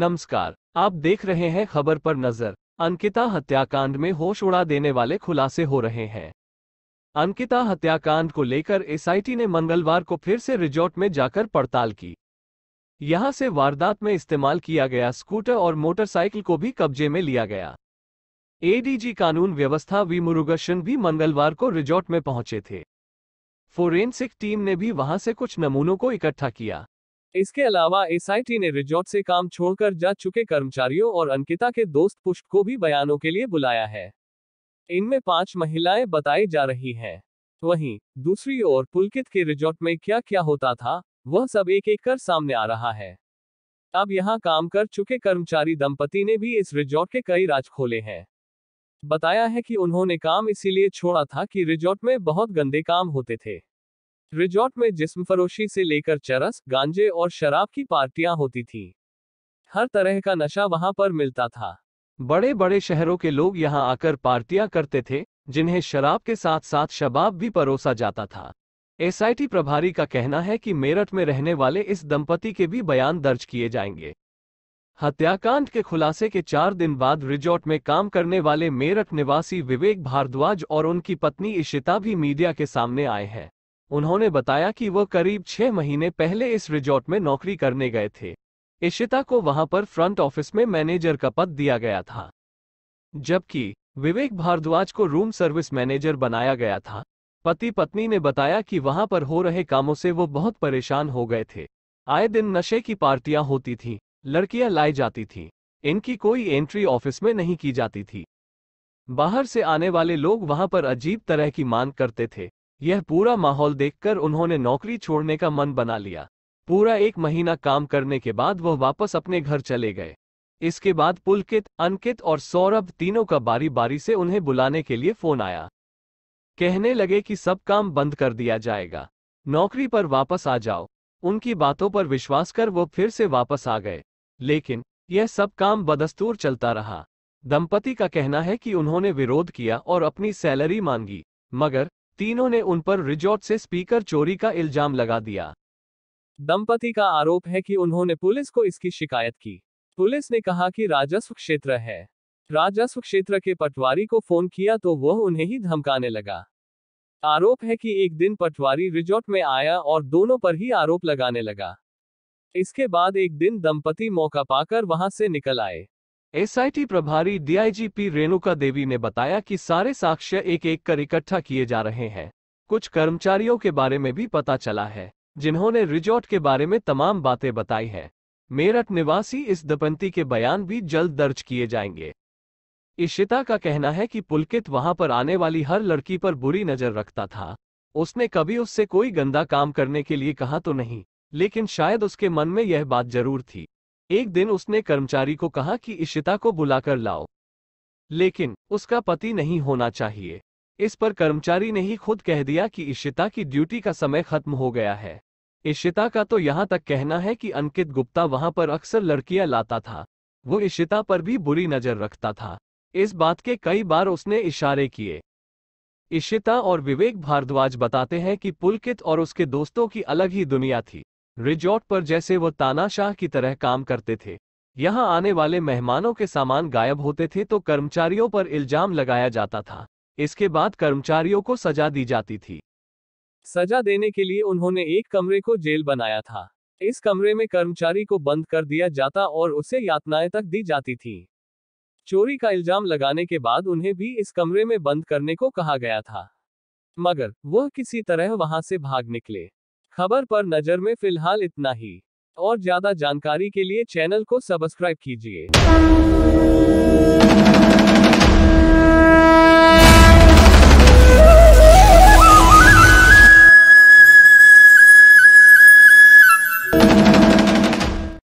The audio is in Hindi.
नमस्कार, आप देख रहे हैं खबर पर नजर। अंकिता हत्याकांड में होश उड़ा देने वाले खुलासे हो रहे हैं। अंकिता हत्याकांड को लेकर एसआईटी ने मंगलवार को फिर से रिजॉर्ट में जाकर पड़ताल की। यहां से वारदात में इस्तेमाल किया गया स्कूटर और मोटरसाइकिल को भी कब्जे में लिया गया। एडीजी कानून व्यवस्था वी मुरुगेशन भी मंगलवार को रिजॉर्ट में पहुंचे थे। फोरेंसिक टीम ने भी वहां से कुछ नमूनों को इकट्ठा किया। इसके अलावा एसआईटी ने रिजॉर्ट से काम छोड़कर जा चुके कर्मचारियों और अंकिता के दोस्त पुष्प को भी बयानों के लिए बुलाया है। इनमें 5 महिलाएं बताई जा रही हैं। वहीं दूसरी ओर पुलकित के रिजॉर्ट में क्या क्या होता था, वह सब एक एक कर सामने आ रहा है। अब यहां काम कर चुके कर्मचारी दंपति ने भी इस रिजॉर्ट के कई राज खोले हैं। बताया है कि उन्होंने काम इसीलिए छोड़ा था कि रिजॉर्ट में बहुत गंदे काम होते थे। रिजॉर्ट में जिस्म फरोशी से लेकर चरस, गांजे और शराब की पार्टियां होती थीं। हर तरह का नशा वहां पर मिलता था। बड़े बड़े शहरों के लोग यहां आकर पार्टियां करते थे, जिन्हें शराब के साथ साथ शबाब भी परोसा जाता था। एसआईटी प्रभारी का कहना है कि मेरठ में रहने वाले इस दंपति के भी बयान दर्ज किए जाएंगे। हत्याकांड के खुलासे के 4 दिन बाद रिजॉर्ट में काम करने वाले मेरठ निवासी विवेक भारद्वाज और उनकी पत्नी इशिता भी मीडिया के सामने आए हैं। उन्होंने बताया कि वह करीब 6 महीने पहले इस रिजॉर्ट में नौकरी करने गए थे। इशिता को वहां पर फ्रंट ऑफिस में मैनेजर का पद दिया गया था, जबकि विवेक भारद्वाज को रूम सर्विस मैनेजर बनाया गया था। पति पत्नी ने बताया कि वहां पर हो रहे कामों से वो बहुत परेशान हो गए थे। आए दिन नशे की पार्टियां होती थीं, लड़कियां लाई जाती थीं, इनकी कोई एंट्री ऑफिस में नहीं की जाती थी। बाहर से आने वाले लोग वहां पर अजीब तरह की मांग करते थे। यह पूरा माहौल देखकर उन्होंने नौकरी छोड़ने का मन बना लिया। पूरा 1 महीना काम करने के बाद वह वापस अपने घर चले गए। इसके बाद पुलकित, अंकित और सौरभ तीनों का बारी बारी से उन्हें बुलाने के लिए फोन आया। कहने लगे कि सब काम बंद कर दिया जाएगा, नौकरी पर वापस आ जाओ। उनकी बातों पर विश्वास कर वो फिर से वापस आ गए, लेकिन यह सब काम बदस्तूर चलता रहा। दंपति का कहना है कि उन्होंने विरोध किया और अपनी सैलरी मांगी, मगर तीनों ने उन पर रिजॉर्ट से स्पीकर चोरी का इल्जाम लगा दिया। दंपति का आरोप है कि उन्होंने पुलिस को इसकी शिकायत की। पुलिस ने कहा कि राजस्व क्षेत्र है। राजस्व क्षेत्र के पटवारी को फोन किया तो वह उन्हें ही धमकाने लगा। आरोप है कि एक दिन पटवारी रिजॉर्ट में आया और दोनों पर ही आरोप लगाने लगा। इसके बाद एक दिन दंपति मौका पाकर वहां से निकल आए। एसआईटी प्रभारी डीआईजीपी रेणुका देवी ने बताया कि सारे साक्ष्य एक एक कर इकट्ठा किए जा रहे हैं। कुछ कर्मचारियों के बारे में भी पता चला है, जिन्होंने रिजॉर्ट के बारे में तमाम बातें बताई हैं। मेरठ निवासी इस दंपति के बयान भी जल्द दर्ज किए जाएंगे। इशिता का कहना है कि पुलकित वहां पर आने वाली हर लड़की पर बुरी नजर रखता था। उसने कभी उससे कोई गंदा काम करने के लिए कहा तो नहीं, लेकिन शायद उसके मन में यह बात जरूर थी। एक दिन उसने कर्मचारी को कहा कि इशिता को बुलाकर लाओ, लेकिन उसका पति नहीं होना चाहिए। इस पर कर्मचारी ने ही खुद कह दिया कि इशिता की ड्यूटी का समय खत्म हो गया है। इशिता का तो यहां तक कहना है कि अंकित गुप्ता वहां पर अक्सर लड़कियां लाता था। वो इशिता पर भी बुरी नजर रखता था। इस बात के कई बार उसने इशारे किए। इशिता और विवेक भारद्वाज बताते हैं कि पुलकित और उसके दोस्तों की अलग ही दुनिया थी। रिजॉर्ट पर जैसे वो तानाशाह की तरह काम करते थे। यहां आने वाले मेहमानों के सामान गायब होते थे तो कर्मचारियों पर इल्जाम लगाया जाता था। इसके बाद कर्मचारियों को सजा दी जाती थी। सजा देने के लिए उन्होंने एक कमरे को जेल बनाया था। इस कमरे में कर्मचारी को बंद कर दिया जाता और उसे यातनाएं तक दी जाती थी। चोरी का इल्जाम लगाने के बाद उन्हें भी इस कमरे में बंद करने को कहा गया था, मगर वह किसी तरह वहां से भाग निकले। खबर पर नजर में फिलहाल इतना ही। और ज्यादा जानकारी के लिए चैनल को सब्सक्राइब कीजिए।